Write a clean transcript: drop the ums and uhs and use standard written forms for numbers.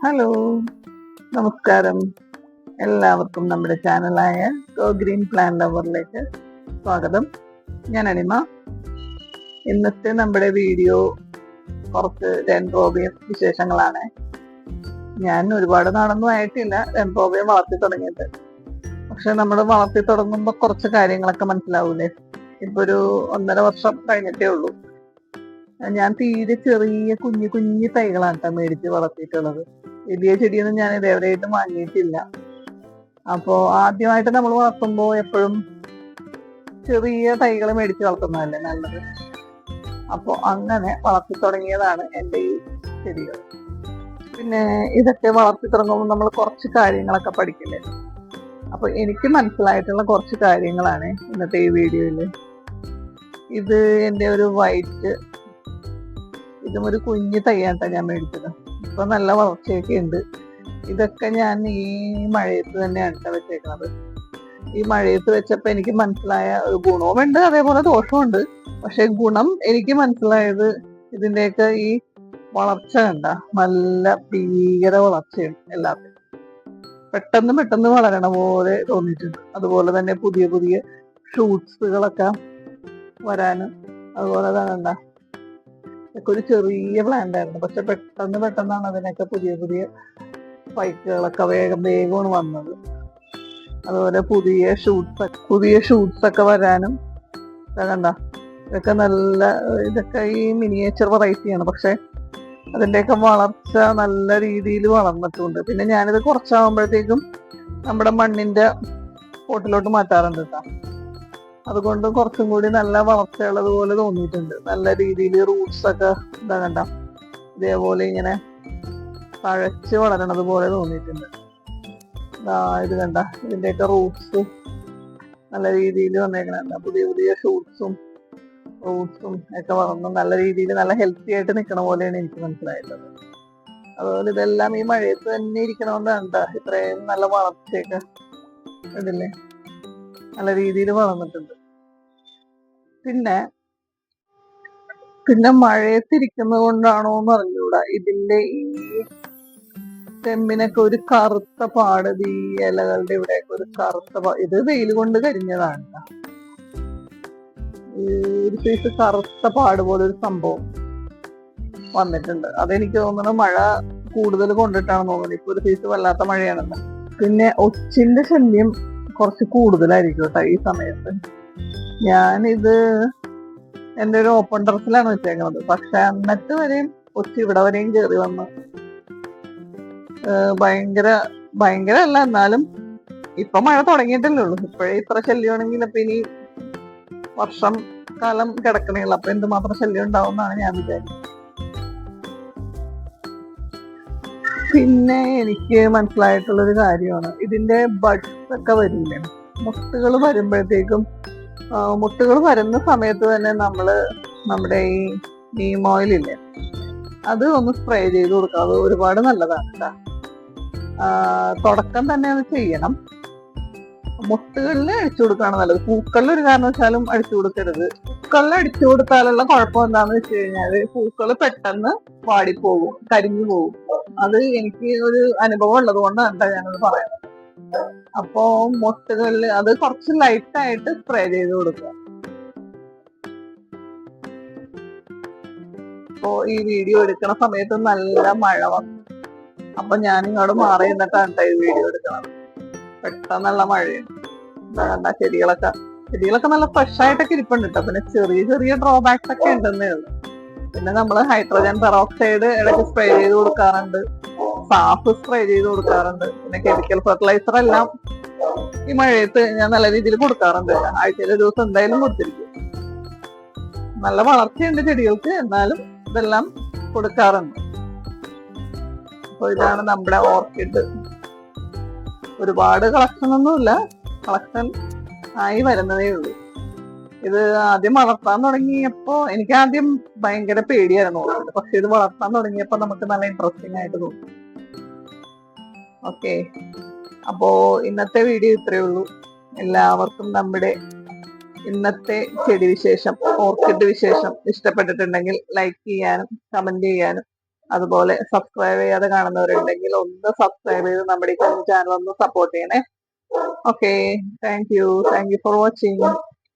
Hello, നമസ്കാരം. എല്ലാവർക്കും നമ്മുടെ ചാനലായ ഗോ ഗ്രീൻ പ്ലാൻ ലവറിലേക്ക് സ്വാഗതം. ഞാൻ അനിമ. ഇന്നത്തെ നമ്മുടെ വീഡിയോ കുറച്ച് ഡെൻഡ്രോബിയം വിശേഷങ്ങളാണ്. ഞാൻ ഒരുപാട് നാളൊന്നും ആയിട്ടില്ല ഡെൻഡ്രോബിയം വളർത്തി തുടങ്ങിയിട്ട്. പക്ഷെ നമ്മൾ വളർത്തി തുടങ്ങുമ്പോൾ കുറച്ച് കാര്യങ്ങളൊക്കെ മനസ്സിലാവൂലേ. ഇപ്പൊ ഒരു 1.5 വർഷം കഴിഞ്ഞിട്ടേ ഉള്ളൂ. ഞാൻ തീരെ ചെറിയ കുഞ്ഞു കുഞ്ഞു തൈകളാണ് മേടിച്ച് വളർത്തിയിട്ടുള്ളത്. വലിയ ചെടിയൊന്നും ഞാൻ ഇതേവരെയായിട്ടും വാങ്ങിയിട്ടില്ല. അപ്പോ ആദ്യമായിട്ട് നമ്മൾ വളർത്തുമ്പോൾ എപ്പോഴും ചെറിയ തൈകൾ മേടിച്ച് വളർത്തുന്നതല്ലേ നല്ലത്. അപ്പോൾ അങ്ങനെ വളർത്തി തുടങ്ങിയതാണ് എൻ്റെ ഈ ചെടികൾ. പിന്നെ ഇതൊക്കെ വളർത്തി തുടങ്ങുമ്പോൾ നമ്മൾ കുറച്ച് കാര്യങ്ങളൊക്കെ പഠിക്കില്ലേ. അപ്പൊ എനിക്ക് മനസ്സിലായിട്ടുള്ള കുറച്ച് കാര്യങ്ങളാണ് ഇന്നത്തെ ഈ വീഡിയോയില്. ഇത് എൻ്റെ ഒരു വൈറ്റ്, ഇതും ഒരു കുഞ്ഞു തൈയാട്ടാ ഞാൻ മേടിച്ചത്. ഇപ്പൊ നല്ല വളർച്ചയൊക്കെ ഉണ്ട്. ഇതൊക്കെ ഞാൻ ഈ മഴയത്ത് തന്നെയാണ് വെച്ചേക്കുന്നത്. ഈ മഴയത്ത് വെച്ചപ്പോ എനിക്ക് മനസ്സിലായ ഒരു ഗുണവുമുണ്ട്, അതേപോലെ ദോഷമുണ്ട്. പക്ഷെ ഗുണം എനിക്ക് മനസ്സിലായത് ഇതിന്റെയൊക്കെ ഈ വളർച്ച കണ്ട നല്ല ഭീകര വളർച്ചയാണ്. എല്ലാത്തിനും പെട്ടെന്ന് പെട്ടെന്ന് വളരണ പോലെ തോന്നിയിട്ടുണ്ട്. അതുപോലെ തന്നെ പുതിയ പുതിയ ഷൂട്ട്സുകളൊക്കെ വരാനും അതുപോലെ കണ്ട ഒരു ചെറിയ പ്ലാന്റ് ആയിരുന്നു. പക്ഷെ പെട്ടെന്ന് പെട്ടെന്നാണ് അതിനൊക്കെ പുതിയ പുതിയ സ്പൈക്കുകളൊക്കെ വേഗമാണ് വന്നത്. അതുപോലെ പുതിയ ഷൂട്ട്സ് ഒക്കെ വരാനും കണ്ട. ഇതൊക്കെ നല്ല, ഇതൊക്കെ ഈ മിനിയേച്ചർ വെറൈറ്റിയാണ്. പക്ഷെ അതിന്റെയൊക്കെ വളർച്ച നല്ല രീതിയിൽ വളർന്നിട്ടുണ്ട്. പിന്നെ ഞാനിത് കുറച്ചാകുമ്പോഴത്തേക്കും നമ്മുടെ മണ്ണിന്റെ പോട്ടിലോട്ട് മാറ്റാറുണ്ട് കേട്ടോ. അതുകൊണ്ട് കുറച്ചും കൂടി നല്ല വളർച്ചയുള്ളത് പോലെ തോന്നിയിട്ടുണ്ട്. നല്ല രീതിയിൽ റൂട്ട്സ് ഒക്കെ എന്താ കണ്ട ഇതേപോലെ ഇങ്ങനെ തഴച്ച് വളരണത് പോലെ തോന്നിയിട്ടുണ്ട്. ഇത് കണ്ട ഇതിന്റെയൊക്കെ റൂട്ട്സ് നല്ല രീതിയിൽ വന്നേക്കണ. പുതിയ പുതിയ റൂട്ട്സും ഒക്കെ വളർന്ന് നല്ല രീതിയിൽ നല്ല ഹെൽത്തി ആയിട്ട് നിൽക്കണ പോലെയാണ് എനിക്ക് മനസ്സിലായിട്ടുള്ളത്. അതുപോലെ ഇതെല്ലാം ഈ മഴയത്ത് തന്നെ ഇരിക്കണോണ്ടാണ് ഇത്രയും നല്ല വളർച്ചയൊക്കെ ഇതില്ലേ നല്ല രീതിയിൽ വളർന്നിട്ടുണ്ട്. പിന്നെ മഴയത്തിരിക്കുന്നത് കൊണ്ടാണോ എന്ന് അറിഞ്ഞൂടാ, ഇതിന്റെ ഈ തെമ്മിനൊക്കെ ഒരു കറുത്ത പാട്, ഈ ഇലകളുടെ ഇവിടെയൊക്കെ ഒരു കറുത്ത ഇത് വെയിൽ കൊണ്ട് കരിഞ്ഞതാണ്. ഒരു സൈസ് കറുത്ത പാട് പോലെ ഒരു സംഭവം വന്നിട്ടുണ്ട്. അതെനിക്ക് തോന്നുന്നു മഴ കൂടുതൽ കൊണ്ടിട്ടാണ് തോന്നുന്നത്. ഇപ്പൊ ഒരു സൈസ് വല്ലാത്ത മഴയാണല്ലോ. പിന്നെ ഒച്ചിന്റെ ശല്യം കുറച്ച് കൂടുതലായിരിക്കും കേട്ടോ ഈ സമയത്ത്. ഞാനിത് എൻ്റെ ഒരു ഓപ്പൺ ടെറസിലാണ് വെച്ചേക്കുന്നത്. പക്ഷെ എന്നിട്ട് വരെയും ഒച്ചി ഇവിടെ വരെയും കയറി വന്ന് ഭയങ്കര അല്ല, എന്നാലും ഇപ്പൊ മഴ തുടങ്ങിയിട്ടല്ലേ ഉള്ളൂ. ഇപ്പോഴേ ഇത്ര ശല്യമാണെങ്കിൽ അപ്പൊ ഇനി വർഷം കാലം കിടക്കണേയുള്ളൂ. അപ്പൊ എന്തുമാത്രം ശല്യം ഉണ്ടാവും എന്നാണ് ഞാൻ വിചാരിക്കുന്നത്. പിന്നെ എനിക്ക് മനസ്സിലായിട്ടുള്ളൊരു കാര്യമാണ്, ഇതിന്റെ ബഡ്സ് ഒക്കെ വരില്ലേ, മുട്ടുകൾ വരുമ്പോഴത്തേക്കും മുട്ടുകൾ വരുന്ന സമയത്ത് തന്നെ നമ്മുടെ ഈ നീം ഓയിലില്ലേ അത് ഒന്ന് സ്പ്രേ ചെയ്ത് കൊടുക്കുക. അത് ഒരുപാട് നല്ലതാണ് കേട്ടോ. തുടക്കം തന്നെ അത് ചെയ്യണം. മുട്ടുകളിൽ അടിച്ചു കൊടുക്കുകയാണ് നല്ലത്. പൂക്കളിൽ ഒരു കാരണവശാലും അടിച്ചു കൊടുക്കരുത്. പൂക്കളിൽ അടിച്ചു കൊടുത്താലുള്ള കുഴപ്പം എന്താണെന്ന് വെച്ച് കഴിഞ്ഞാല് പൂക്കള് പെട്ടെന്ന് വാടിപ്പോകും, കരിഞ്ഞു പോകും. അത് എനിക്ക് ഒരു അനുഭവം ഉള്ളത് കൊണ്ടാണ് ഞാനത് പറയുന്നത്. അപ്പോ മുട്ടുകളിൽ അത് കുറച്ച് ലൈറ്റായിട്ട് സ്പ്രേ ചെയ്ത് കൊടുക്കുക. അപ്പോ ഈ വീഡിയോ എടുക്കണ സമയത്ത് നല്ല മഴ വന്നു. അപ്പൊ ഞാൻ ഇങ്ങോട്ട് മാറി നിന്നിട്ടാണ് ഈ വീഡിയോ എടുക്കണം. പെട്ടെന്നുള്ള മഴയാണ്. എന്താ കണ്ട ചെടികളൊക്കെ നല്ല ഫ്രഷ് ആയിട്ടൊക്കെ ഇരിപ്പുണ്ട് കേട്ടോ. പിന്നെ ചെറിയ ചെറിയ ഡ്രോബാക്സ് ഒക്കെ ഉണ്ടെന്നേ ഉള്ളൂ. പിന്നെ നമ്മൾ ഹൈഡ്രോജൻ പെറോക്സൈഡ് ഇടയ്ക്ക് സ്പ്രേ ചെയ്ത് കൊടുക്കാറുണ്ട്, സാഫ് സ്പ്രേ ചെയ്ത് കൊടുക്കാറുണ്ട്. പിന്നെ കെമിക്കൽ ഫെർട്ടിലൈസർ എല്ലാം ഈ മഴയത്ത് ഞാൻ നല്ല രീതിയിൽ കൊടുക്കാറുണ്ട്. ആഴ്ചയിൽ ഒരു ദിവസം എന്തായാലും കൊടുത്തിരിക്കും. നല്ല വളർച്ചയുണ്ട് ചെടികൾക്ക്, എന്നാലും ഇതെല്ലാം കൊടുക്കാറുണ്ട്. അപ്പൊ ഇതാണ് നമ്മുടെ ഓർക്കിഡ്. ഒരുപാട് കളക്ഷൻ ഒന്നുമില്ല, കളക്ഷൻ ആയി വരുന്നതേ ഉള്ളൂ. ഇത് ആദ്യം വളർത്താൻ തുടങ്ങിയപ്പോ എനിക്ക് ആദ്യം ഭയങ്കര പേടിയായിരുന്നു ഓർക്കിഡ്. പക്ഷെ ഇത് വളർത്താൻ തുടങ്ങിയപ്പോ നമുക്ക് നല്ല ഇൻട്രസ്റ്റിംഗ് ആയിട്ട് തോന്നി. ഓക്കെ, അപ്പോ ഇന്നത്തെ വീഡിയോ ഇത്രയേ ഉള്ളൂ. എല്ലാവർക്കും നമ്മുടെ ഇന്നത്തെ ചെടി വിശേഷം, ഓർക്കിഡ് വിശേഷം ഇഷ്ടപ്പെട്ടിട്ടുണ്ടെങ്കിൽ ലൈക്ക് ചെയ്യാനും കമന്റ് ചെയ്യാനും അതുപോലെ സബ്സ്ക്രൈബ് ചെയ്യാതെ കാണുന്നവരുണ്ടെങ്കിൽ ഒന്ന് സബ്സ്ക്രൈബ് ചെയ്ത് നമ്മുടെ ഈ ചാനൽ ഒന്ന് സപ്പോർട്ട് ചെയ്യണേ. Okay, thank you for watching.